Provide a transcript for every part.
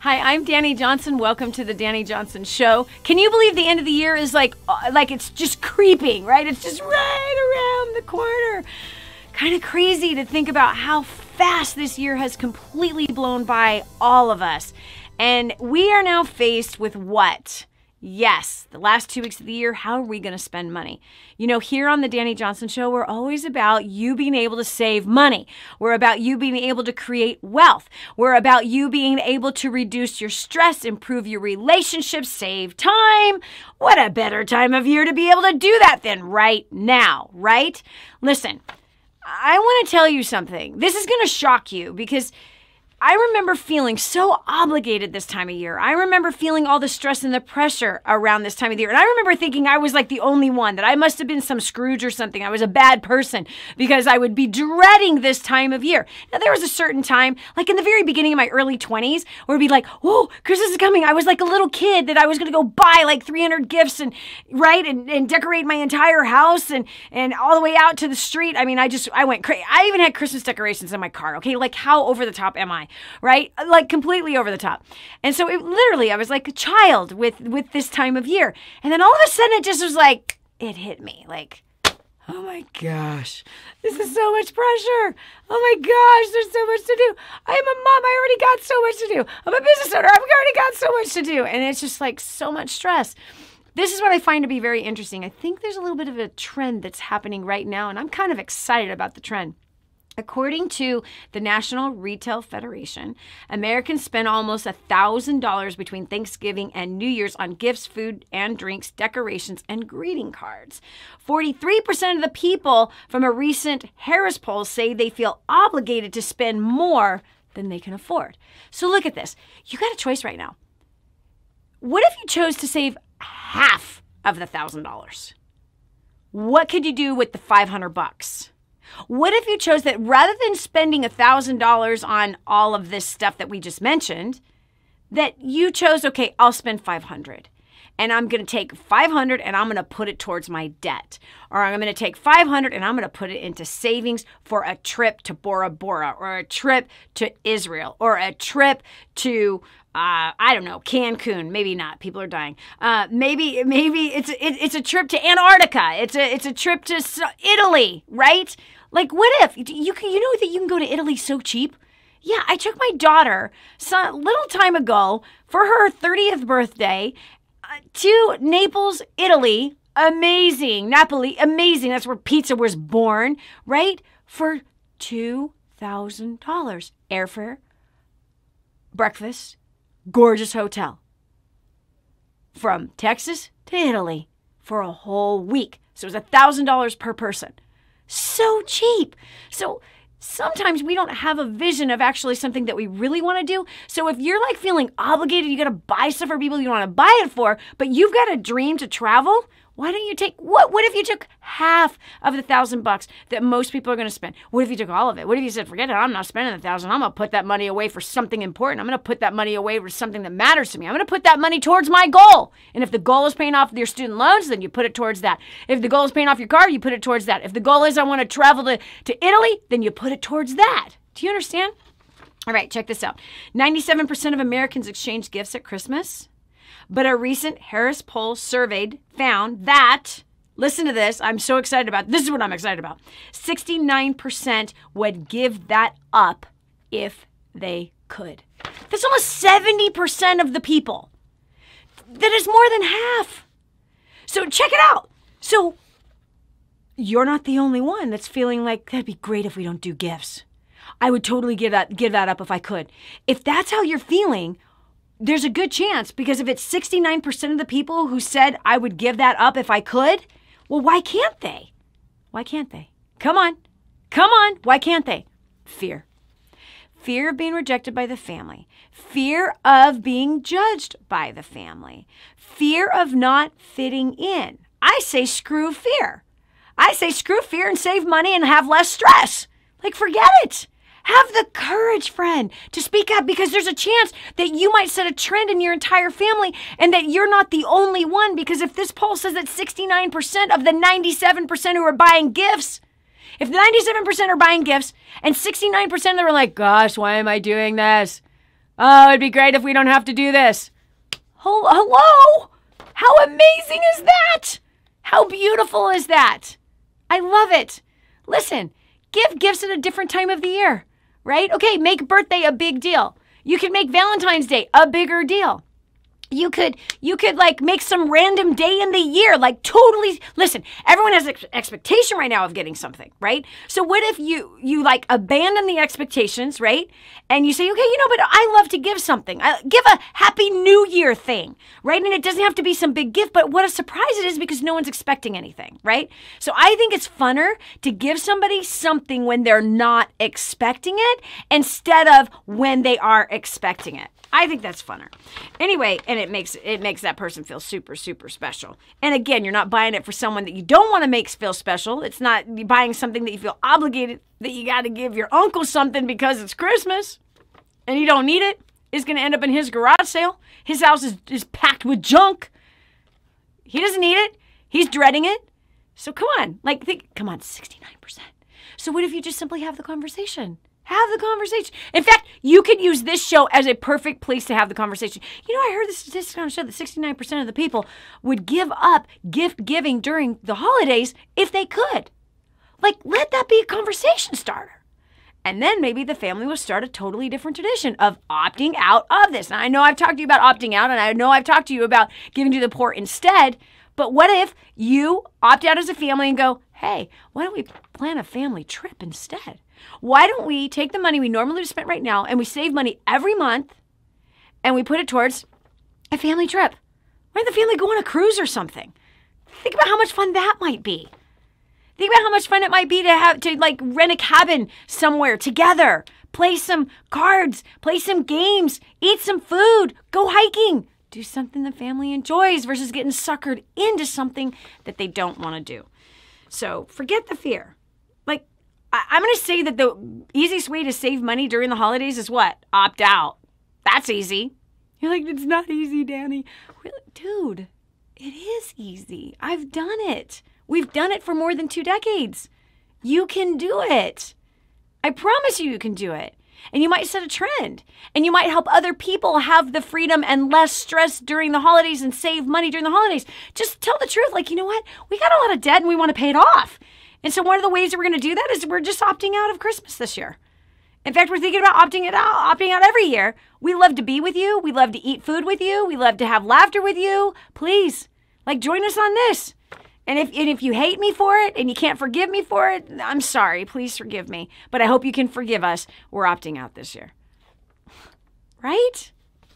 Hi, I'm Danny Johnson. Welcome to the Danny Johnson Show. Can you believe the end of the year is like it's just creeping, right? It's just right around the corner. Kind of crazy to think about how fast this year has completely blown by all of us. And we are now faced with what? Yes, the last 2 weeks of the year, how are we going to spend money? You know, here on the Danny Johnson Show, we're always about you being able to save money. We're about you being able to create wealth. We're about you being able to reduce your stress, improve your relationships, save time. What a better time of year to be able to do that than right now, right? Listen, I want to tell you something. This is going to shock you because I remember feeling so obligated this time of year. I remember feeling all the stress and the pressure around this time of the year. And I remember thinking I was like the only one, that I must have been some Scrooge or something. I was a bad person because I would be dreading this time of year. Now, there was a certain time, like in the very beginning of my early 20s, where it'd be like, oh, Christmas is coming. I was like a little kid that I was going to go buy like 300 gifts and decorate my entire house and all the way out to the street. I mean, I went crazy. I even had Christmas decorations in my car. Okay. Like, how over the top am I? Right? Like completely over the top. And so I was like a child with this time of year. And then all of a sudden it just was like, it hit me like, oh my gosh, this is so much pressure. Oh my gosh, there's so much to do. I'm a mom. I already got so much to do. I'm a business owner. I've already got so much to do. And it's just like so much stress. This is what I find to be very interesting. I think there's a little bit of a trend that's happening right now, and I'm kind of excited about the trend. According to the National Retail Federation, Americans spend almost $1,000 between Thanksgiving and New Year's on gifts, food and drinks, decorations, and greeting cards. 43% of the people from a recent Harris poll say they feel obligated to spend more than they can afford. So look at this. You got a choice right now. What if you chose to save half of the $1,000? What could you do with the $500? What if you chose that rather than spending $1,000 on all of this stuff that we just mentioned, that you chose, okay, I'll spend $500 and I'm going to take $500 and I'm going to put it towards my debt, or I'm going to take $500 and I'm going to put it into savings for a trip to Bora Bora, or a trip to Israel, or a trip to I don't know, Cancun. Maybe not. People are dying. Maybe it's a trip to Antarctica. It's a trip to Italy, right? Like, what if you know that you can go to Italy so cheap? Yeah, I took my daughter a little time ago for her 30th birthday to Naples, Italy. Amazing. Napoli, amazing. That's where pizza was born, right? For $2,000. Airfare, breakfast, gorgeous hotel. From Texas to Italy for a whole week. So it was $1,000 per person. So cheap. So sometimes we don't have a vision of actually something that we really want to do. So if you're like feeling obligated, you got to buy stuff for people you want to buy it for, but you've got a dream to travel, why don't you take, what if you took half of the $1,000 that most people are going to spend? What if you took all of it? What if you said, forget it, I'm not spending $1,000. I'm going to put that money away for something important. I'm going to put that money away for something that matters to me. I'm going to put that money towards my goal. And if the goal is paying off your student loans, then you put it towards that. If the goal is paying off your car, you put it towards that. If the goal is I want to travel to Italy, then you put it towards that. Do you understand? All right, check this out. 97% of Americans exchange gifts at Christmas. But a recent Harris poll surveyed found that, listen to this, I'm so excited about, this is what I'm excited about, 69% would give that up if they could. That's almost 70% of the people. That is more than half. So check it out. So you're not the only one that's feeling like, that'd be great if we don't do gifts. I would totally give that up if I could. If that's how you're feeling, there's a good chance, because if it's 69% of the people who said I would give that up if I could, well, why can't they? Why can't they? Come on. Why can't they? Fear. Fear of being rejected by the family. Fear of being judged by the family. Fear of not fitting in. I say screw fear. I say screw fear and save money and have less stress. Like, forget it. Have the courage, friend, to speak up, because there's a chance that you might set a trend in your entire family and that you're not the only one. Because if this poll says that 69% of the 97% who are buying gifts, if 97% are buying gifts and 69% of them are like, gosh, why am I doing this? Oh, it'd be great if we don't have to do this. Hello? How amazing is that? How beautiful is that? I love it. Listen, give gifts at a different time of the year, right? Okay, make birthday a big deal. You can make Valentine's Day a bigger deal. You could like make some random day in the year, like totally, listen, everyone has an expectation right now of getting something, right? So what if you like abandon the expectations, right? And you say, okay, but I love to give something. Give a Happy New Year thing, right? And it doesn't have to be some big gift, but what a surprise it is because no one's expecting anything, right? So I think it's funner to give somebody something when they're not expecting it instead of when they are expecting it. I think that's funner. Anyway, and it makes that person feel super, super special. And again, you're not buying it for someone that you don't want to make feel special. It's not buying something that you feel obligated that you got to give your uncle something because it's Christmas and you don't need it. It's going to end up in his garage sale. His house is packed with junk. He doesn't need it. He's dreading it. So come on, come on, 69%. So what if you just simply have the conversation? Have the conversation. In fact, you could use this show as a perfect place to have the conversation. I heard the statistics on the show that 69% of the people would give up gift giving during the holidays if they could. Let that be a conversation starter. And then maybe the family will start a totally different tradition of opting out of this. Now, I know I've talked to you about opting out, and I know I've talked to you about giving to the poor instead. But what if you opt out as a family and go, hey, why don't we plan a family trip instead? Why don't we take the money we normally spend right now and we save money every month and we put it towards a family trip? Why don't the family go on a cruise or something? Think about how much fun that might be. Think about how much fun it might be to rent a cabin somewhere together, play some cards, play some games, eat some food, go hiking, do something the family enjoys versus getting suckered into something that they don't want to do. So forget the fear. I'm going to say that the easiest way to save money during the holidays is what? Opt out. That's easy. You're like, it's not easy, Danny. Really? Dude, it is easy. I've done it. We've done it for more than 2 decades. You can do it. I promise you can do it. And you might set a trend. And you might help other people have the freedom and less stress during the holidays and save money during the holidays. Just tell the truth. You know what? We got a lot of debt and we want to pay it off. And so one of the ways that we're going to do that is we're just opting out of Christmas this year. In fact, we're thinking about opting out every year. We love to be with you. We love to eat food with you. We love to have laughter with you. Please, join us on this. And if you hate me for it and you can't forgive me for it, I'm sorry. Please forgive me. But I hope you can forgive us. We're opting out this year. Right?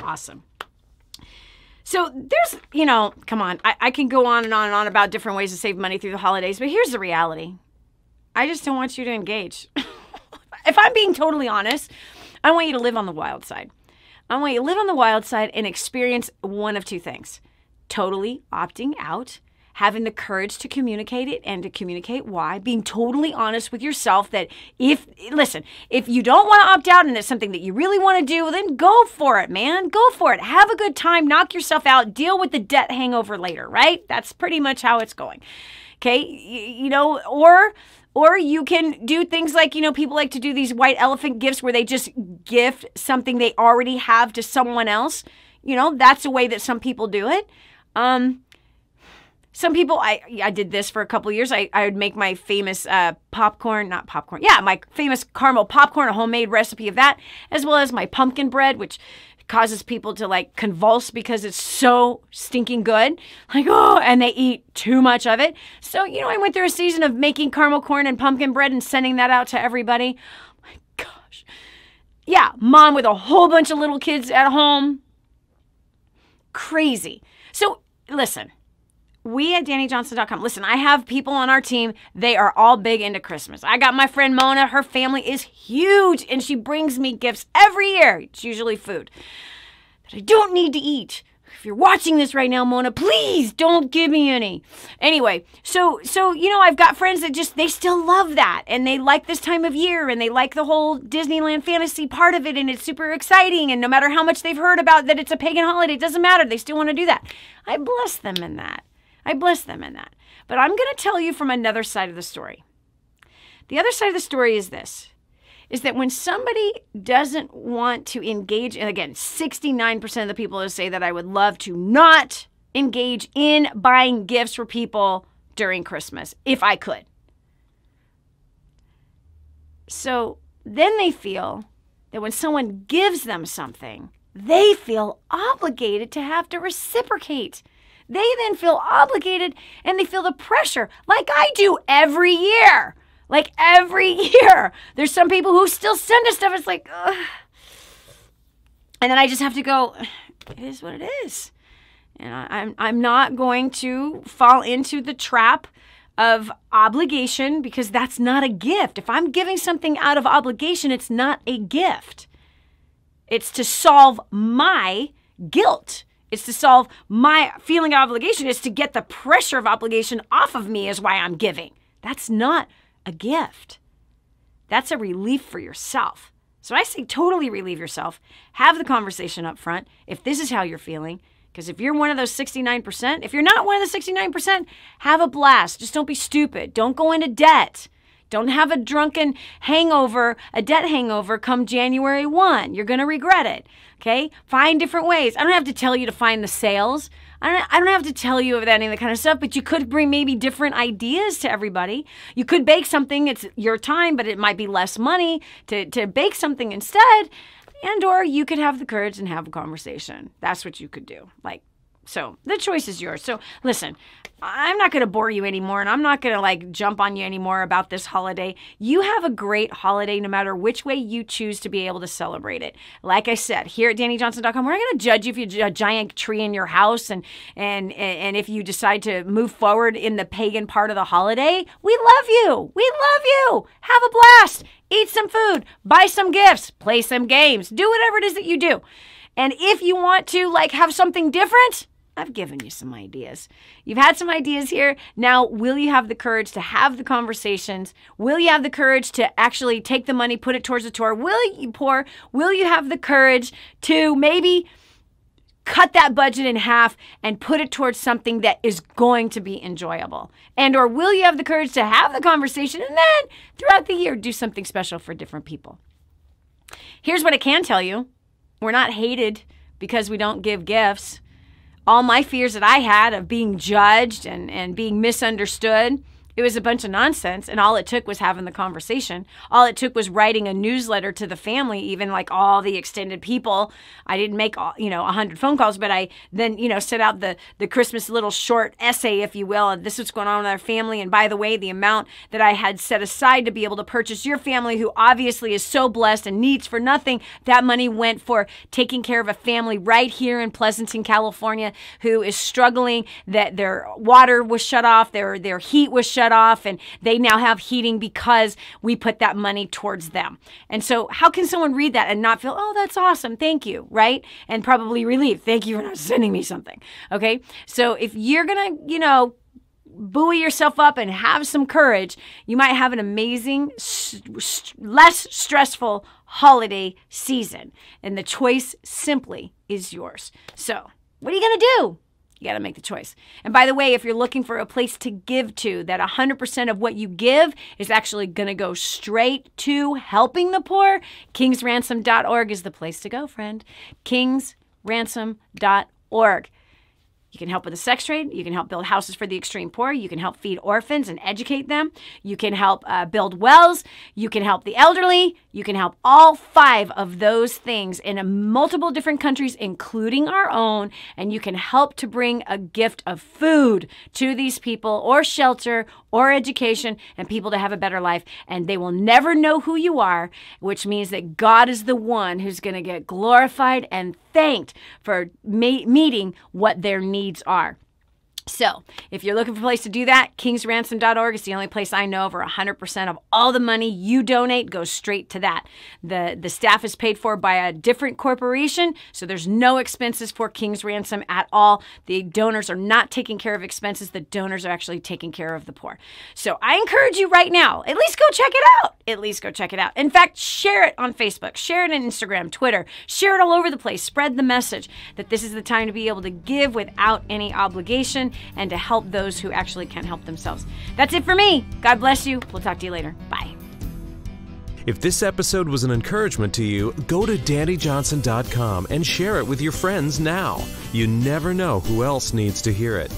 Awesome. So there's, come on, I can go on and on and on about different ways to save money through the holidays, but here's the reality. I just don't want you to engage. If I'm being totally honest, I want you to live on the wild side. I want you to live on the wild side and experience one of two things. Totally opting out, having the courage to communicate it and to communicate why, being totally honest with yourself that if you don't want to opt out and it's something that you really want to do, then go for it, man. Go for it. Have a good time. Knock yourself out. Deal with the debt hangover later, right? That's pretty much how it's going. Okay? Or you can do things like, people like to do these white elephant gifts where they just gift something they already have to someone else. That's a way that some people do it. Some people, I did this for a couple of years. I would make my famous my famous caramel popcorn, a homemade recipe of that, as well as my pumpkin bread, which causes people to convulse because it's so stinking good. And they eat too much of it. So, I went through a season of making caramel corn and pumpkin bread and sending that out to everybody. Oh my gosh. Yeah, mom with a whole bunch of little kids at home. Crazy. So, listen. We at DannyJohnson.com, listen, I have people on our team, they are all big into Christmas. I got my friend Mona, her family is huge, and she brings me gifts every year. It's usually food that I don't need to eat. If you're watching this right now, Mona, please don't give me any. Anyway, so I've got friends that they still love that, and they like this time of year, and they like the whole Disneyland fantasy part of it, and it's super exciting, and no matter how much they've heard about that it's a pagan holiday, it doesn't matter. They still want to do that. I bless them in that. But I'm going to tell you from another side of the story. The other side of the story is this. is that when somebody doesn't want to engage, and again, 69% of the people who say that I would love to not engage in buying gifts for people during Christmas, if I could. So then they feel that when someone gives them something, they feel obligated to have to reciprocate. They then feel obligated and they feel the pressure, like I do every year. Like every year. There's some people who still send us stuff. It's like, ugh. And then I just have to go, it is what it is. And I'm not going to fall into the trap of obligation, because that's not a gift. If I'm giving something out of obligation, it's not a gift. It's to solve my guilt. It's to solve my feeling of obligation. It's to get the pressure of obligation off of me is why I'm giving. That's not a gift. That's a relief for yourself. So I say totally relieve yourself. Have the conversation up front if this is how you're feeling. Because if you're one of those 69%, if you're not one of the 69%, have a blast. Just don't be stupid. Don't go into debt. Don't have a drunken hangover, a debt hangover come January 1. You're going to regret it. Okay? Find different ways. I don't have to tell you to find the sales. I don't have to tell you of any of that kind of stuff, but you could bring maybe different ideas to everybody. You could bake something. It's your time, but it might be less money to bake something instead. And or you could have the courage and have a conversation. That's what you could do. So the choice is yours. So listen, I'm not going to bore you anymore, and I'm not going to jump on you anymore about this holiday. You have a great holiday no matter which way you choose to be able to celebrate it. Like I said, here at DannyJohnson.com, we're not going to judge you if you have a giant tree in your house and if you decide to move forward in the pagan part of the holiday. We love you. We love you. Have a blast. Eat some food. Buy some gifts. Play some games. Do whatever it is that you do. And if you want to have something different, I've given you some ideas. You've had some ideas here. Now, will you have the courage to have the conversations? Will you have the courage to actually take the money, put it towards the tour? Will you have the courage to maybe cut that budget in half and put it towards something that is going to be enjoyable? And or will you have the courage to have the conversation and then throughout the year do something special for different people? Here's what I can tell you. We're not hated because we don't give gifts. All my fears that I had of being judged and being misunderstood, it was a bunch of nonsense, and all it took was having the conversation. All it took was writing a newsletter to the family, even all the extended people. I didn't make 100 phone calls, but I then set out the Christmas little short essay, if you will, of this is what's going on with our family. And by the way, the amount that I had set aside to be able to purchase your family, who obviously is so blessed and needs for nothing, that money went for taking care of a family right here in Pleasanton, California, who is struggling, that their water was shut off, their heat was shut off, and they now have heating because we put that money towards them. And so how can someone read that and not feel, oh, that's awesome, thank you, right? And probably relieved, thank you for not sending me something, okay? So if you're gonna, buoy yourself up and have some courage, you might have an amazing, less stressful holiday season. And the choice simply is yours. So what are you gonna do? You got to make the choice. And by the way, if you're looking for a place to give to, that 100% of what you give is actually going to go straight to helping the poor, kingsransom.org is the place to go, friend. kingsransom.org. You can help with the sex trade. You can help build houses for the extreme poor. You can help feed orphans and educate them. You can help build wells. You can help the elderly. You can help all 5 of those things in multiple different countries, including our own. And you can help to bring a gift of food to these people, or shelter, or education, and people to have a better life. And they will never know who you are, which means that God is the one who's going to get glorified and thanked for meeting what their needs are. So if you're looking for a place to do that, kingsransom.org is the only place I know of where 100% of all the money you donate goes straight to that. The staff is paid for by a different corporation, so there's no expenses for King's Ransom at all. The donors are not taking care of expenses. The donors are actually taking care of the poor. So I encourage you right now, at least go check it out. At least go check it out. In fact, share it on Facebook, share it on Instagram, Twitter, share it all over the place. Spread the message that this is the time to be able to give without any obligation, and to help those who actually can't help themselves. That's it for me. God bless you. We'll talk to you later. Bye. If this episode was an encouragement to you, go to DannyJohnson.com and share it with your friends now. You never know who else needs to hear it.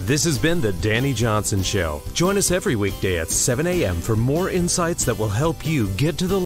This has been The Danny Johnson Show. Join us every weekday at 7 a.m. for more insights that will help you get to the